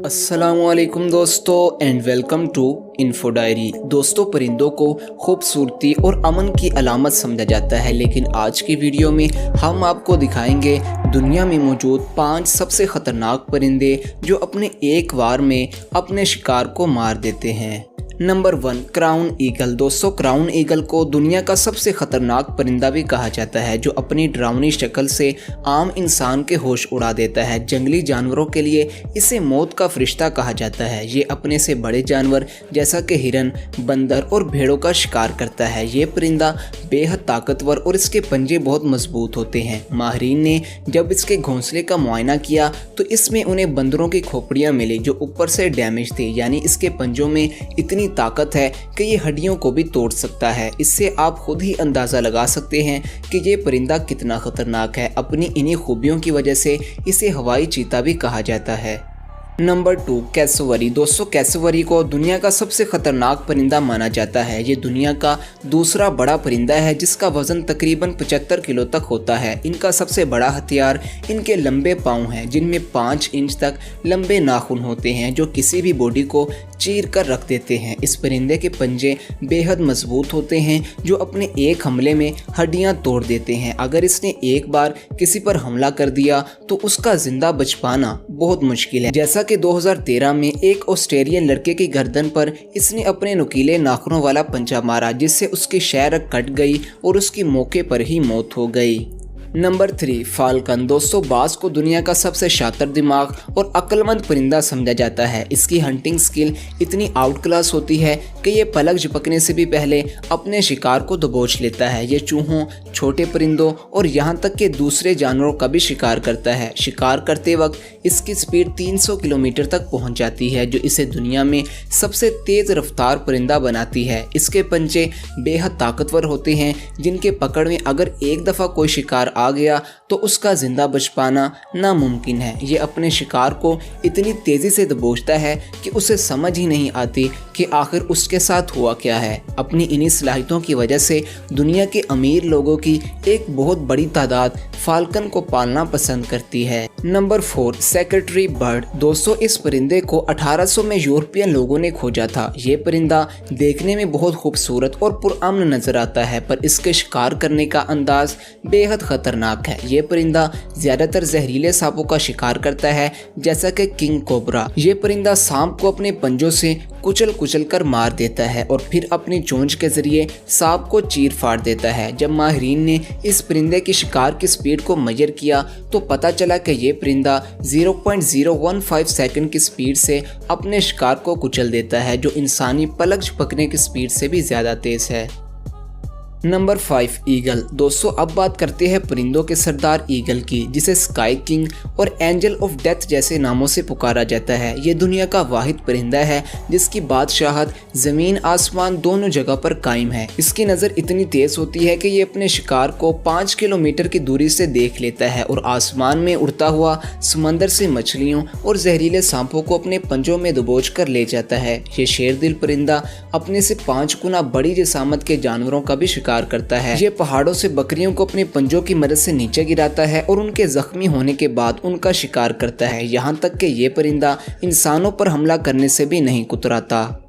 अस्सलामुअलैकुम दोस्तों and welcome to info diary. दोस्तों, परिंदों को खूबसूरती और अमन की अलामत समझा जाता है, लेकिन आज की वीडियो में हम आपको दिखाएंगे दुनिया में मौजूद 5 सबसे ख़तरनाक परिंदे जो अपने एक बार में अपने शिकार को मार देते हैं। Number 1, crown eagle. दोस्तों, क्राउन ईगल को दुनिया का सबसे खतरनाक परिंदा भी कहा जाता है, जो अपनी डरावनी शक्ल से आम इंसान के होश उड़ा देता है। जंगली जानवरों के लिए इसे मौत का फरिश्ता कहा जाता है। ये अपने से बड़े जानवर जैसा कि हिरन, बंदर और भेड़ों का शिकार करता है। ये परिंदा बेहद ताकतवर और इसके पंजे बहुत मजबूत होते हैं। माहिरीन ने जब इसके घोंसले का मुआयना किया तो इसमें उन्हें बंदरों की खोपड़ियाँ मिली जो ऊपर से डैमेज थी, यानी इसके पंजों में इतनी ताकत है कि ये हड्डियों को भी तोड़ सकता है। इससे आप खुद ही अंदाज़ा लगा सकते हैं कि ये परिंदा कितना खतरनाक है। अपनी इन्हीं खूबियों की वजह से इसे हवाई चीता भी कहा जाता है। Number 2, cassowary. दोस्तों, कैसोवरी को दुनिया का सबसे खतरनाक परिंदा माना जाता है। ये दुनिया का दूसरा बड़ा परिंदा है जिसका वजन तकरीबन 75 किलो तक होता है। इनका सबसे बड़ा हथियार इनके लंबे पाँव हैं, जिनमें 5 इंच तक लंबे नाखून होते हैं जो किसी भी बॉडी को चीर कर रख देते हैं। इस परिंदे के पंजे बेहद मजबूत होते हैं जो अपने एक हमले में हड्डियां तोड़ देते हैं। अगर इसने एक बार किसी पर हमला कर दिया तो उसका जिंदा बच पाना बहुत मुश्किल है। जैसा कि 2013 में एक ऑस्ट्रेलियन लड़के की गर्दन पर इसने अपने नुकीले नाखूनों वाला पंजा मारा, जिससे उसकी शायरक कट गई और उसकी मौके पर ही मौत हो गई। Number 3, falcon. दोस्तों, बाज को दुनिया का सबसे शातिर दिमाग और अक्लमंद परिंदा समझा जाता है। इसकी हंटिंग स्किल इतनी आउट क्लास होती है कि ये पलक झपकने से भी पहले अपने शिकार को दबोच लेता है। ये चूहों, छोटे परिंदों और यहाँ तक कि दूसरे जानवरों का भी शिकार करता है। शिकार करते वक्त इसकी स्पीड 300 किलोमीटर तक पहुँच जाती है, जो इसे दुनिया में सबसे तेज़ रफ्तार परिंदा बनाती है। इसके पंजे बेहद ताकतवर होते हैं, जिनके पकड़ में अगर एक दफ़ा कोई शिकार आ गया तो उसका जिंदा बच पाना नामुमकिन है। ये अपने शिकार को इतनी तेजी से दबोचता है कि उसे समझ ही नहीं आती कि आखिर उसके साथ हुआ क्या है। अपनी इन्हीं सलाहियतों की वजह से दुनिया के अमीर लोगों की एक बहुत बड़ी तादाद फाल्कन को पालना पसंद करती है। Number 4, secretary bird. दोस्तों, इस परिंदे को 1800 में यूरोपियन लोगों ने खोजा था। ये परिंदा देखने में बहुत खूबसूरत और पुरअमन नजर आता है, पर इसके शिकार करने का अंदाज बेहद खतरनाक है। ये परिंदा ज्यादातर जहरीले सांपों का शिकार करता है, जैसा कि किंग कोबरा। ये परिंदा सांप को अपने पंजों से कुचल कर मार देता है और फिर अपनी चोंच के जरिए सांप को चीर फाड़ देता है। जब माहिरीन ने इस परिंदे की शिकार की स्पीड को मेजर किया तो पता चला कि ये परिंदा 0.015 सेकंड की स्पीड से अपने शिकार को कुचल देता है, जो इंसानी पलक झपकने की स्पीड से भी ज्यादा तेज है। Number 5, eagle. दोस्तों, अब बात करते हैं परिंदों के सरदार ईगल की, जिसे स्काई किंग और एंजल ऑफ डेथ जैसे नामों से पुकारा जाता है। ये दुनिया का वाहिद परिंदा है जिसकी बादशाहत जमीन आसमान दोनों जगह पर कायम है। इसकी नज़र इतनी तेज होती है कि ये अपने शिकार को 5 किलोमीटर की दूरी से देख लेता है और आसमान में उड़ता हुआ समंदर से मछलियों और जहरीले सांपों को अपने पंजों में दबोच कर ले जाता है। ये शेरदिल परिंदा अपने से 5 गुना बड़ी जिसामत के जानवरों का भी शिकार करता है। ये पहाड़ों से बकरियों को अपने पंजों की मदद से नीचे गिराता है और उनके जख्मी होने के बाद उनका शिकार करता है। यहाँ तक कि ये परिंदा इंसानों पर हमला करने से भी नहीं कुतराता।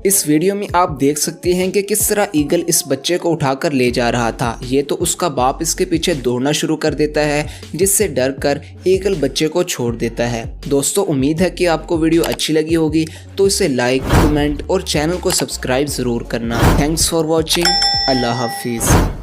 इस वीडियो में आप देख सकते हैं कि किस तरह ईगल इस बच्चे को उठाकर ले जा रहा था। ये तो उसका बाप इसके पीछे दौड़ना शुरू कर देता है, जिससे डर कर ईगल बच्चे को छोड़ देता है। दोस्तों, उम्मीद है कि आपको वीडियो अच्छी लगी होगी, तो इसे लाइक, कमेंट और चैनल को सब्सक्राइब ज़रूर करना। Thanks for watching. अल्लाह हाफिज़।